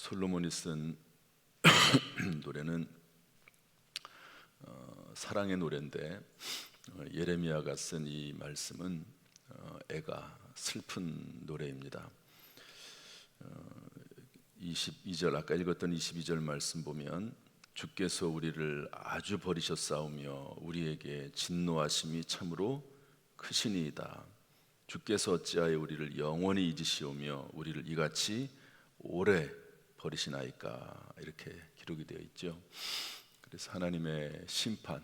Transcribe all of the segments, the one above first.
솔로몬이 쓴 노래는 사랑의 노래인데 예레미야가 쓴 이 말씀은 애가 슬픈 노래입니다. 22절 아까 읽었던 22절 말씀 보면 주께서 우리를 아주 버리셨사오며 우리에게 진노하심이 참으로 크시니이다. 주께서 어찌하여 우리를 영원히 잊으시오며 우리를 이같이 오래 버리시나이까. 이렇게 기록이 되어 있죠. 그래서 하나님의 심판,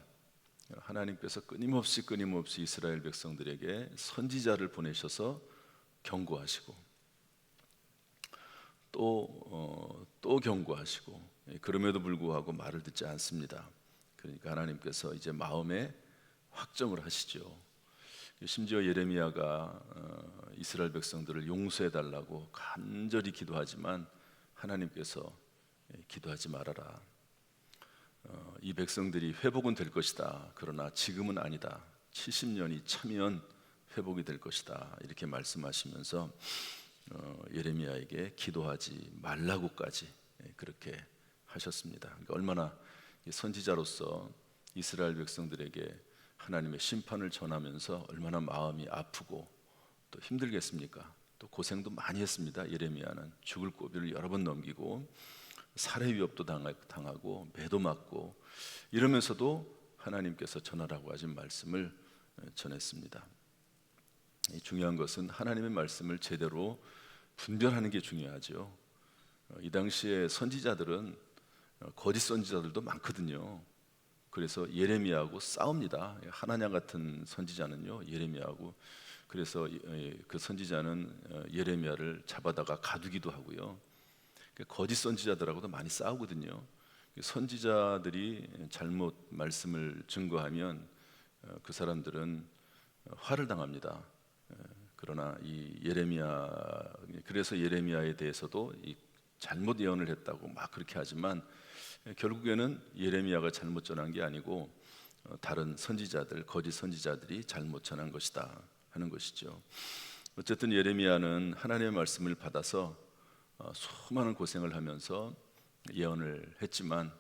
하나님께서 끊임없이 이스라엘 백성들에게 선지자를 보내셔서 경고하시고 또 경고하시고, 그럼에도 불구하고 말을 듣지 않습니다. 그러니까 하나님께서 이제 마음에 확정을 하시죠. 심지어 예레미야가 이스라엘 백성들을 용서해 달라고 간절히 기도하지만 하나님께서 기도하지 말아라. 이 백성들이 회복은 될 것이다. 그러나 지금은 아니다. 70년이 차면 회복이 될 것이다. 이렇게 말씀하시면서 예레미야에게 기도하지 말라고까지 그렇게 하셨습니다. 그러니까 얼마나 선지자로서 이스라엘 백성들에게 하나님의 심판을 전하면서 얼마나 마음이 아프고 또 힘들겠습니까? 또 고생도 많이 했습니다. 예레미야는 죽을 고비를 여러 번 넘기고 살해 위협도 당하고 매도 맞고 이러면서도 하나님께서 전하라고 하신 말씀을 전했습니다. 중요한 것은 하나님의 말씀을 제대로 분별하는 게 중요하죠. 이 당시에 선지자들은 거짓 선지자들도 많거든요. 그래서 예레미야하고 싸웁니다. 하나냐 같은 선지자는요, 예레미야하고. 그래서 그 선지자는 예레미야를 잡아다가 가두기도 하고요. 거짓 선지자들하고도 많이 싸우거든요. 선지자들이 잘못 말씀을 증거하면 그 사람들은 화를 당합니다. 그러나 이 예레미야, 그래서 예레미야에 대해서도 이 잘못 예언을 했다고 막 그렇게 하지만 결국에는 예레미야가 잘못 전한 게 아니고 다른 선지자들, 거짓 선지자들이 잘못 전한 것이다 하는 것이죠. 어쨌든 예레미야는 하나님의 말씀을 받아서 수많은 고생을 하면서 예언을 했지만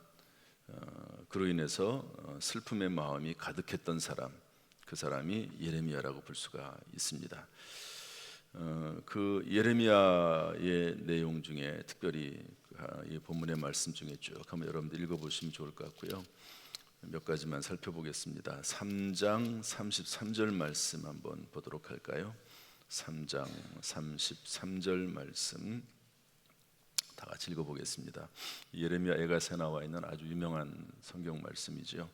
그로 인해서 슬픔의 마음이 가득했던 사람, 그 사람이 예레미야라고 볼 수가 있습니다. 그 예레미야의 내용 중에 특별히 이 본문의 말씀 중에 쭉 한번 여러분들 읽어보시면 좋을 것 같고요. 몇 가지만 살펴보겠습니다. 3장 33절 말씀 한번 보도록 할까요? 3장 33절 말씀 다 같이 읽어보겠습니다. 예레미야 애가에 나와 있는 아주 유명한 성경 말씀이죠.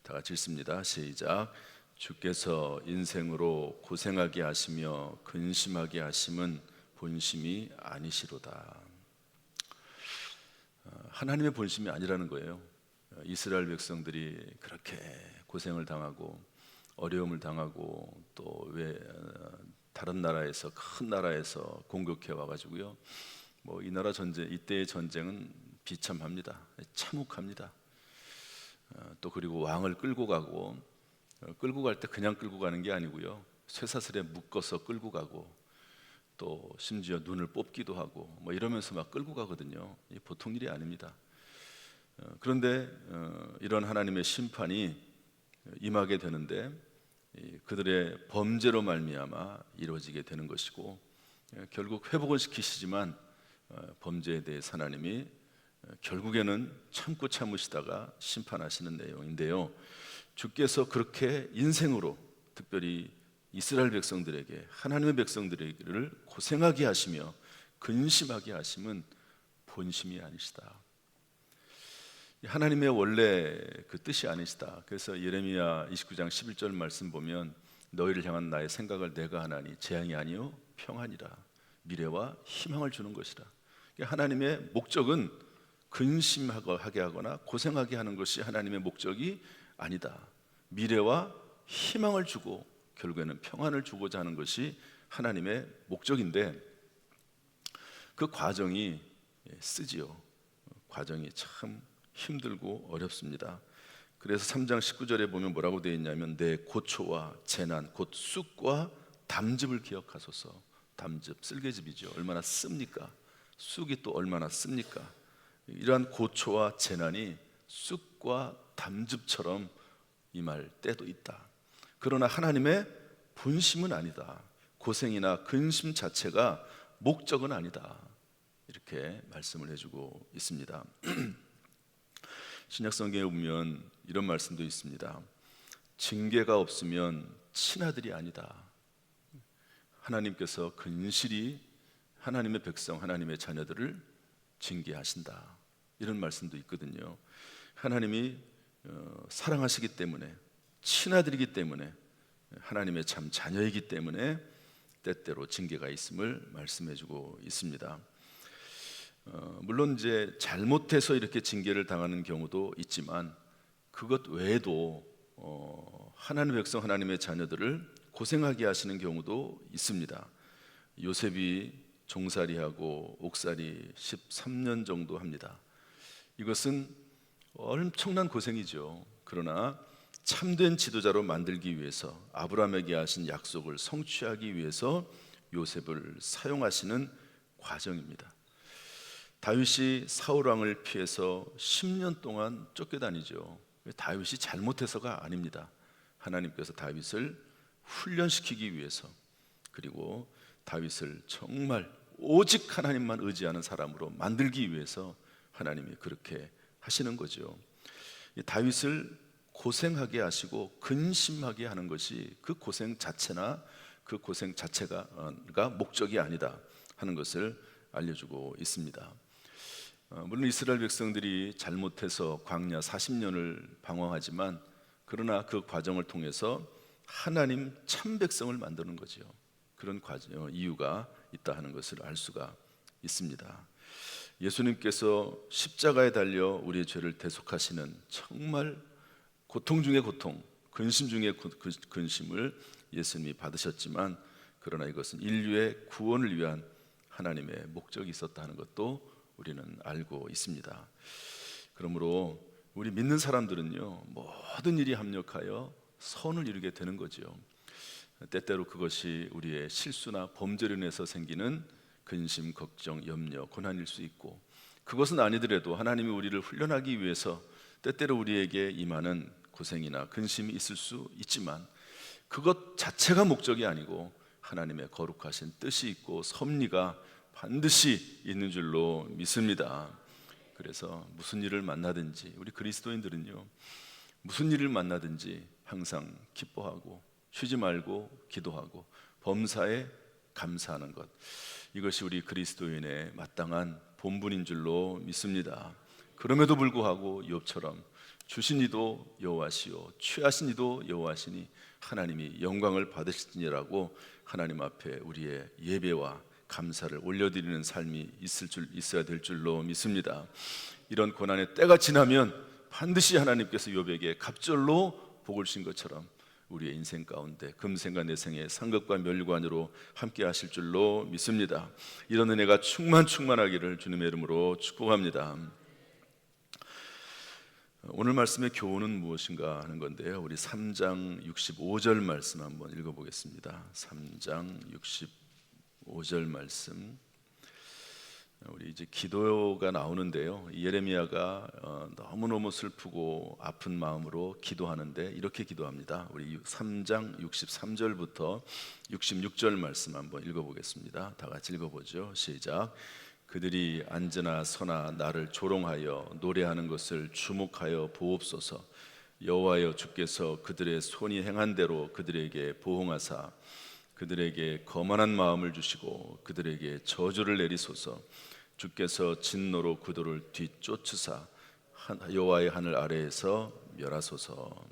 다 같이 읽습니다. 시작. 주께서 인생으로 고생하게 하시며 근심하게 하심은 본심이 아니시로다. 하나님의 본심이 아니라는 거예요. 이스라엘 백성들이 그렇게 고생을 당하고 어려움을 당하고 또 왜 다른 나라에서, 큰 나라에서 공격해 와가지고요, 뭐 이 나라 전쟁, 이때의 전쟁은 비참합니다. 참혹합니다. 또 그리고 왕을 끌고 가고, 끌고 갈 때 그냥 끌고 가는 게 아니고요, 쇠사슬에 묶어서 끌고 가고 또 심지어 눈을 뽑기도 하고 뭐 이러면서 막 끌고 가거든요. 이 보통 일이 아닙니다. 그런데 이런 하나님의 심판이 임하게 되는데 그들의 범죄로 말미암아 이루어지게 되는 것이고, 결국 회복은 시키시지만 범죄에 대해서 하나님이 결국에는 참고 참으시다가 심판하시는 내용인데요. 주께서 그렇게 인생으로 특별히 이스라엘 백성들에게, 하나님의 백성들에게를 고생하게 하시며 근심하게 하심은 본심이 아니시다. 하나님의 원래 그 뜻이 아니시다. 그래서 예레미야 29장 11절 말씀 보면 너희를 향한 나의 생각을 내가 하나니 재앙이 아니요 평안이라, 미래와 희망을 주는 것이라. 하나님의 목적은 근심하게 하거나 고생하게 하는 것이 하나님의 목적이 아니다. 미래와 희망을 주고 결국에는 평안을 주고자 하는 것이 하나님의 목적인데, 그 과정이 쓰지요. 과정이 참 힘들고 어렵습니다. 그래서 3장 19절에 보면 뭐라고 되어 있냐면 내 고초와 재난 곧 쑥과 담즙을 기억하소서. 담즙, 쓸개즙이죠. 얼마나 씁니까? 쑥이 또 얼마나 씁니까? 이러한 고초와 재난이 쑥과 담즙처럼 임할 때도 있다. 그러나 하나님의 본심은 아니다. 고생이나 근심 자체가 목적은 아니다. 이렇게 말씀을 해주고 있습니다. 신약성경에 보면 이런 말씀도 있습니다. 징계가 없으면 친아들이 아니다. 하나님께서 근실히 하나님의 백성, 하나님의 자녀들을 징계하신다. 이런 말씀도 있거든요. 하나님이 사랑하시기 때문에, 친아들이기 때문에, 하나님의 참 자녀이기 때문에 때때로 징계가 있음을 말씀해주고 있습니다. 물론 이제 잘못해서 이렇게 징계를 당하는 경우도 있지만 그것 외에도 하나님의 백성, 하나님의 자녀들을 고생하게 하시는 경우도 있습니다. 요셉이 종살이하고 옥살이 13년 정도 합니다. 이것은 엄청난 고생이죠. 그러나 참된 지도자로 만들기 위해서, 아브라함에게 하신 약속을 성취하기 위해서 요셉을 사용하시는 과정입니다. 다윗이 사울 왕을 피해서 10년 동안 쫓겨다니죠. 다윗이 잘못해서가 아닙니다. 하나님께서 다윗을 훈련시키기 위해서, 그리고 다윗을 정말 오직 하나님만 의지하는 사람으로 만들기 위해서 하나님이 그렇게 하시는 거죠. 다윗을 고생하게 하시고 근심하게 하는 것이 그 고생 자체나 그 고생 자체가 목적이 아니다 하는 것을 알려주고 있습니다. 물론 이스라엘 백성들이 잘못해서 광야 40년을 방황하지만 그러나 그 과정을 통해서 하나님 참 백성을 만드는 거죠. 그런 과정, 이유가 있다 하는 것을 알 수가 있습니다. 예수님께서 십자가에 달려 우리의 죄를 대속하시는 정말 고통 중의 고통, 근심 중의 근심을 예수님이 받으셨지만 그러나 이것은 인류의 구원을 위한 하나님의 목적이 있었다 하는 것도 우리는 알고 있습니다. 그러므로 우리 믿는 사람들은요, 모든 일이 합력하여 선을 이루게 되는 거죠. 때때로 그것이 우리의 실수나 범죄로 인해서 생기는 근심, 걱정, 염려, 고난일 수 있고, 그것은 아니더라도 하나님이 우리를 훈련하기 위해서 때때로 우리에게 임하는 고생이나 근심이 있을 수 있지만 그것 자체가 목적이 아니고 하나님의 거룩하신 뜻이 있고 섭리가 반드시 있는 줄로 믿습니다. 그래서 무슨 일을 만나든지 우리 그리스도인들은요, 무슨 일을 만나든지 항상 기뻐하고 쉬지 말고 기도하고 범사에 감사하는 것, 이것이 우리 그리스도인의 마땅한 본분인 줄로 믿습니다. 그럼에도 불구하고 욥처럼 주신 이도 여호와시요 취하신 이도 여호와시니 하나님이 영광을 받으시니라고 하나님 앞에 우리의 예배와 감사를 올려드리는 삶이 있어야 될 줄로 믿습니다. 이런 고난의 때가 지나면 반드시 하나님께서 욥에게 갑절로 복을 주신 것처럼 우리의 인생 가운데 금생과 내생의 상급과 멸관으로 함께 하실 줄로 믿습니다. 이런 은혜가 충만하기를 주님의 이름으로 축복합니다. 오늘 말씀의 교훈은 무엇인가 하는 건데요, 우리 3장 65절 말씀 한번 읽어보겠습니다. 3장 65절 말씀, 우리 이제 기도가 나오는데요, 예레미야가 너무너무 슬프고 아픈 마음으로 기도하는데 이렇게 기도합니다. 우리 3장 63절부터 66절 말씀 한번 읽어보겠습니다. 다 같이 읽어보죠. 시작. 그들이 앉으나 서나 나를 조롱하여 노래하는 것을 주목하여 보옵소서. 여호와여, 주께서 그들의 손이 행한 대로 그들에게 보응하사 그들에게 거만한 마음을 주시고 그들에게 저주를 내리소서. 주께서 진노로 그들을 뒤쫓으사 여호와의 하늘 아래에서 멸하소서.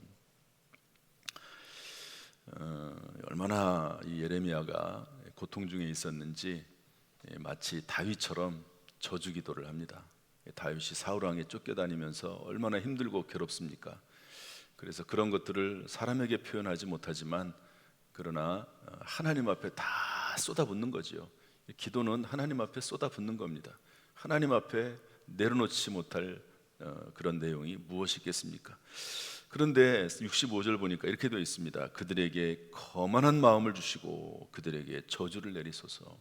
얼마나 이 예레미야가 고통 중에 있었는지 마치 다윗처럼 저주 기도를 합니다. 다윗이 사울 왕에 쫓겨다니면서 얼마나 힘들고 괴롭습니까? 그래서 그런 것들을 사람에게 표현하지 못하지만 그러나 하나님 앞에 다 쏟아붓는 거지요. 기도는 하나님 앞에 쏟아붓는 겁니다. 하나님 앞에 내려놓지 못할 그런 내용이 무엇이 있겠습니까? 그런데 65절 보니까 이렇게 되어 있습니다. 그들에게 거만한 마음을 주시고 그들에게 저주를 내리소서.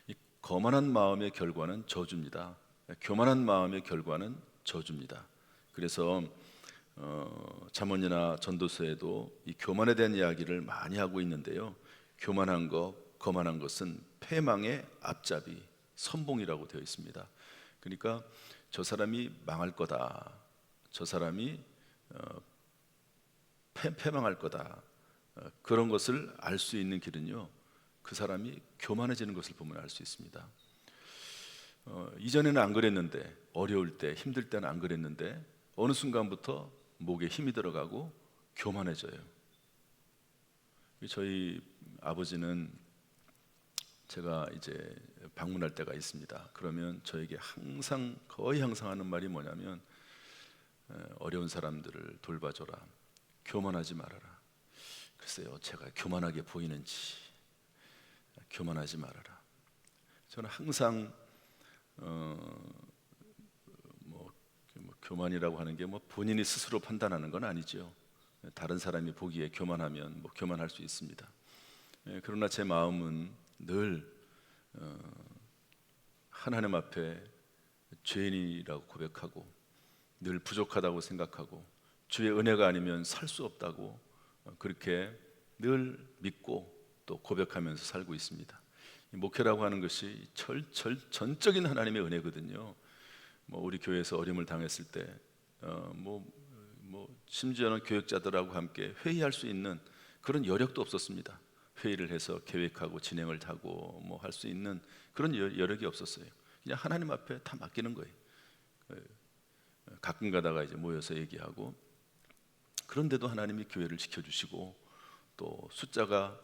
이 거만한 마음의 결과는 저주입니다. 교만한 마음의 결과는 저주입니다. 그래서 잠언이나 전도서에도 이 교만에 대한 이야기를 많이 하고 있는데요. 교만한 것, 거만한 것은 패망의 앞잡이, 선봉이라고 되어 있습니다. 그러니까 저 사람이 망할 거다, 저 사람이 패망할 거다, 그런 것을 알 수 있는 길은요, 그 사람이 교만해지는 것을 보면 알 수 있습니다. 이전에는 안 그랬는데, 어려울 때, 힘들 때는 안 그랬는데 어느 순간부터 목에 힘이 들어가고 교만해져요. 저희 아버지는 제가 이제 방문할 때가 있습니다. 그러면 저에게 거의 항상 하는 말이 뭐냐면, 어려운 사람들을 돌봐줘라, 교만하지 말아라. 글쎄요, 제가 교만하게 보이는지. 교만하지 말아라. 저는 항상 교만이라고 하는 게 본인이 스스로 판단하는 건 아니죠. 다른 사람이 보기에 교만하면 교만할 수 있습니다. 그러나 제 마음은 늘 하나님 앞에 죄인이라고 고백하고, 늘 부족하다고 생각하고, 주의 은혜가 아니면 살 수 없다고 그렇게 늘 믿고 또 고백하면서 살고 있습니다. 목회라고 하는 것이 전적인 하나님의 은혜거든요. 우리 교회에서 어려움을 당했을 때 심지어는 교역자들하고 함께 회의할 수 있는 그런 여력도 없었습니다. 회의를 해서 계획하고 진행을 하고 할 수 있는 그런 여력이 없었어요. 그냥 하나님 앞에 다 맡기는 거예요. 가끔 가다가 이제 모여서 얘기하고, 그런데도 하나님이 교회를 지켜주시고, 또 숫자가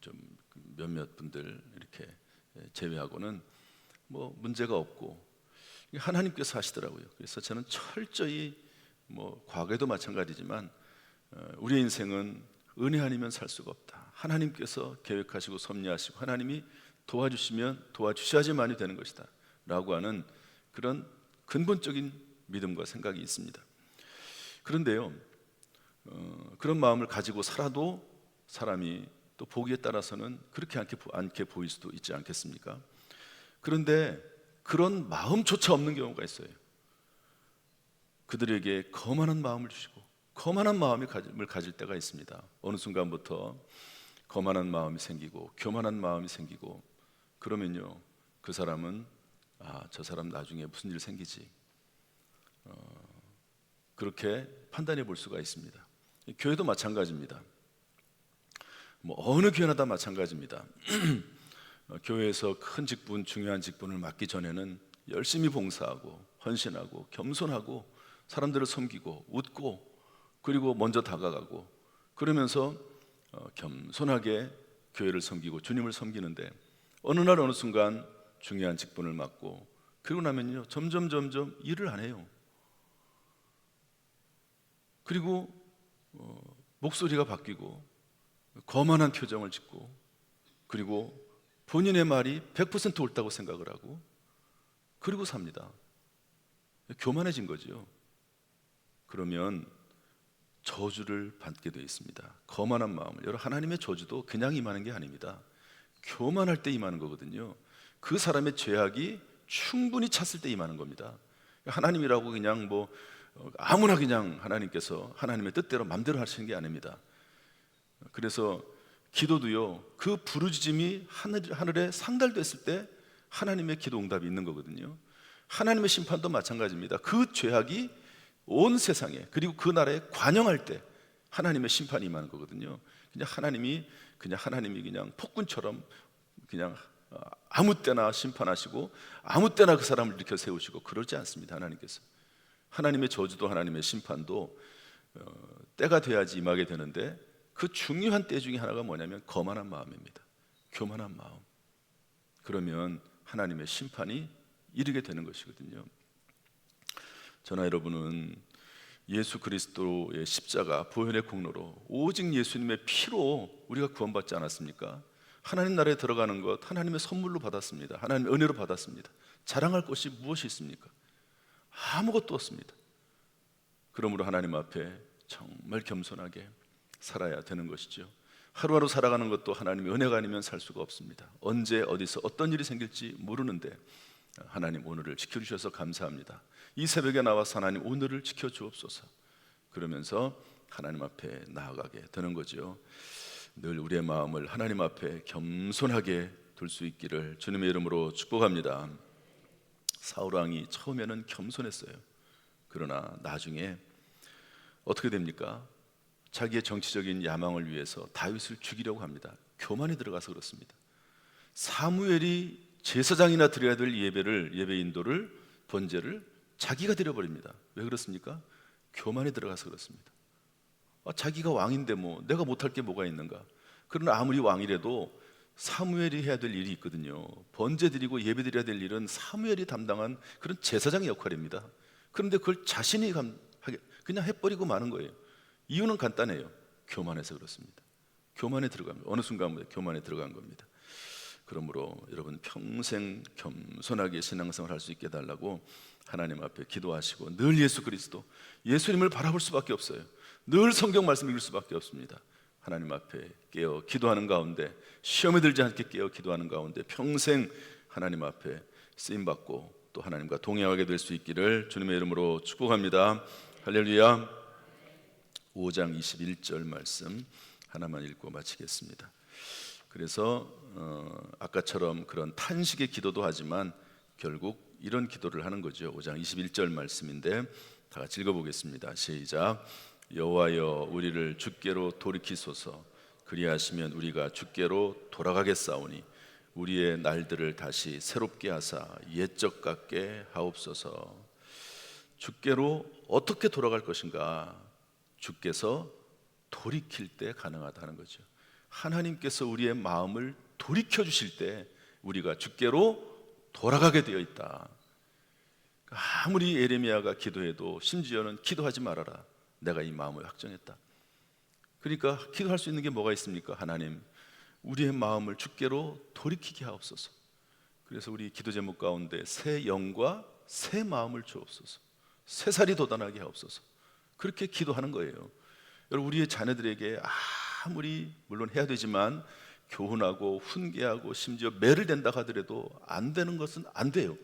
좀 몇몇 분들 이렇게 제외하고는 문제가 없고 하나님께서 하시더라고요. 그래서 저는 철저히 과거에도 마찬가지지만 우리의 인생은 은혜 아니면 살 수가 없다. 하나님께서 계획하시고 섭리하시고 하나님이 도와주시면 도와주셔야지만이 되는 것이다 라고 하는 그런 근본적인 믿음과 생각이 있습니다. 그런데요, 그런 마음을 가지고 살아도 사람이 또 보기에 따라서는 그렇게 않게 보일 수도 있지 않겠습니까? 그런데 그런 마음조차 없는 경우가 있어요. 그들에게 거만한 마음을 주시고 거만한 마음을 가질 때가 있습니다. 어느 순간부터 거만한 마음이 생기고 교만한 마음이 생기고, 그러면요, 그 사람은 저 사람 나중에 무슨 일 생기지, 그렇게 판단해 볼 수가 있습니다. 교회도 마찬가지입니다. 어느 교회나 다 마찬가지입니다. 교회에서 큰 직분, 중요한 직분을 맡기 전에는 열심히 봉사하고 헌신하고 겸손하고 사람들을 섬기고 웃고, 그리고 먼저 다가가고, 그러면서 겸손하게 교회를 섬기고 주님을 섬기는데, 어느 날 어느 순간 중요한 직분을 맡고 그러고 나면요, 점점 일을 안 해요. 그리고 목소리가 바뀌고 거만한 표정을 짓고, 그리고 본인의 말이 100% 옳다고 생각을 하고, 그리고 삽니다. 교만해진 거죠. 그러면 저주를 받게 되어 있습니다. 거만한 마음을. 여러분, 하나님의 저주도 그냥 임하는 게 아닙니다. 교만할 때 임하는 거거든요. 그 사람의 죄악이 충분히 찼을 때 임하는 겁니다. 하나님이라고 그냥 아무나 그냥 하나님께서 하나님의 뜻대로 마음대로 하시는 게 아닙니다. 그래서 기도도요, 그 부르짖음이 하늘에 상달됐을 때 하나님의 기도 응답이 있는 거거든요. 하나님의 심판도 마찬가지입니다. 그 죄악이 온 세상에, 그리고 그 나라에 관영할 때 하나님의 심판이 임하는 거거든요. 그냥 하나님이 그냥 폭군처럼 그냥 아무 때나 심판하시고 아무 때나 그 사람을 일으켜 세우시고 그러지 않습니다. 하나님의 저주도 하나님의 심판도 때가 돼야지 임하게 되는데, 그 중요한 때 중에 하나가 뭐냐면 거만한 마음입니다. 교만한 마음. 그러면 하나님의 심판이 이르게 되는 것이거든요. 저나 여러분은 예수 그리스도의 십자가 보혈의 공로로, 오직 예수님의 피로 우리가 구원받지 않았습니까? 하나님 나라에 들어가는 것 하나님의 선물로 받았습니다. 하나님의 은혜로 받았습니다. 자랑할 것이 무엇이 있습니까? 아무것도 없습니다. 그러므로 하나님 앞에 정말 겸손하게 살아야 되는 것이죠. 하루하루 살아가는 것도 하나님의 은혜가 아니면 살 수가 없습니다. 언제 어디서 어떤 일이 생길지 모르는데 하나님 오늘을 지켜주셔서 감사합니다. 이 새벽에 나와서 하나님 오늘을 지켜주옵소서 그러면서 하나님 앞에 나아가게 되는 거죠. 늘 우리의 마음을 하나님 앞에 겸손하게 둘 수 있기를 주님의 이름으로 축복합니다. 사울 왕이 처음에는 겸손했어요. 그러나 나중에 어떻게 됩니까? 자기의 정치적인 야망을 위해서 다윗을 죽이려고 합니다. 교만이 들어가서 그렇습니다. 사무엘이 제사장이나 드려야 될 예배 인도를 번제를 자기가 드려버립니다. 왜 그렇습니까? 교만이 들어가서 그렇습니다. 자기가 왕인데 뭐 내가 못할 게 뭐가 있는가? 그러나 아무리 왕이라도 사무엘이 해야 될 일이 있거든요. 번제 드리고 예배 드려야 될 일은 사무엘이 담당한 그런 제사장의 역할입니다. 그런데 그걸 자신이 그냥 해버리고 마는 거예요. 이유는 간단해요. 교만해서 그렇습니다. 교만에 들어갑니다. 어느 순간부터 교만에 들어간 겁니다. 그러므로 여러분 평생 겸손하게 신앙생활 할 수 있게 해달라고 하나님 앞에 기도하시고 늘 예수 그리스도, 예수님을 바라볼 수밖에 없어요. 늘 성경 말씀 읽을 수밖에 없습니다. 하나님 앞에 깨어 기도하는 가운데, 시험에 들지 않게 깨어 기도하는 가운데 평생 하나님 앞에 쓰임받고 또 하나님과 동행하게 될 수 있기를 주님의 이름으로 축복합니다. 할렐루야. 5장 21절 말씀 하나만 읽고 마치겠습니다. 그래서 아까처럼 그런 탄식의 기도도 하지만 결국 이런 기도를 하는 거죠. 5장 21절 말씀인데 다 같이 읽어보겠습니다. 시작. 여호와여 우리를 주께로 돌이키소서. 그리하시면 우리가 주께로 돌아가겠사오니 우리의 날들을 다시 새롭게 하사 옛적 같게 하옵소서. 주께로 어떻게 돌아갈 것인가? 주께서 돌이킬 때 가능하다는 거죠. 하나님께서 우리의 마음을 돌이켜 주실 때 우리가 주께로 돌아가게 되어 있다. 아무리 예레미야가 기도해도 심지어는 기도하지 말아라. 내가 이 마음을 확정했다. 그러니까 기도할 수 있는 게 뭐가 있습니까? 하나님, 우리의 마음을 주께로 돌이키게 하옵소서. 그래서 우리 기도 제목 가운데 새 영과 새 마음을 주옵소서. 새 살이 돋아나게 하옵소서. 그렇게 기도하는 거예요. 여러분 우리의 자녀들에게 아무리 물론 해야 되지만 교훈하고 훈계하고 심지어 매를 댄다 하더라도 안 되는 것은 안 돼요.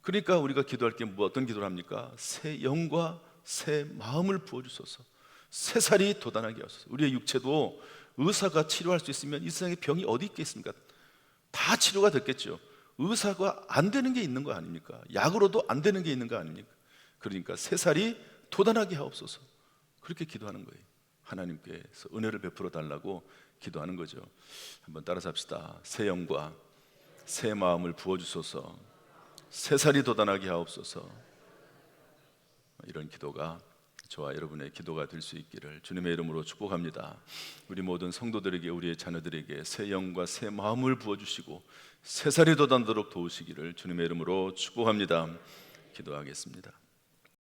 그러니까 우리가 기도할 게 어떤 기도를 합니까? 새 영과 새 마음을 부어주소서. 새 살이 돋아나게 하소서. 우리의 육체도 의사가 치료할 수 있으면 이 세상에 병이 어디 있겠습니까? 다 치료가 됐겠죠. 의사가 안 되는 게 있는 거 아닙니까? 약으로도 안 되는 게 있는 거 아닙니까? 그러니까 새 살이 돋아나게 하옵소서. 그렇게 기도하는 거예요. 하나님께서 은혜를 베풀어 달라고 기도하는 거죠. 한번 따라서 합시다. 새 영과 새 마음을 부어주소서. 새 살이 돋아나게 하옵소서. 이런 기도가 저와 여러분의 기도가 될 수 있기를 주님의 이름으로 축복합니다. 우리 모든 성도들에게, 우리의 자녀들에게 새 영과 새 마음을 부어주시고 새 살이 돋아나도록 도우시기를 주님의 이름으로 축복합니다. 기도하겠습니다.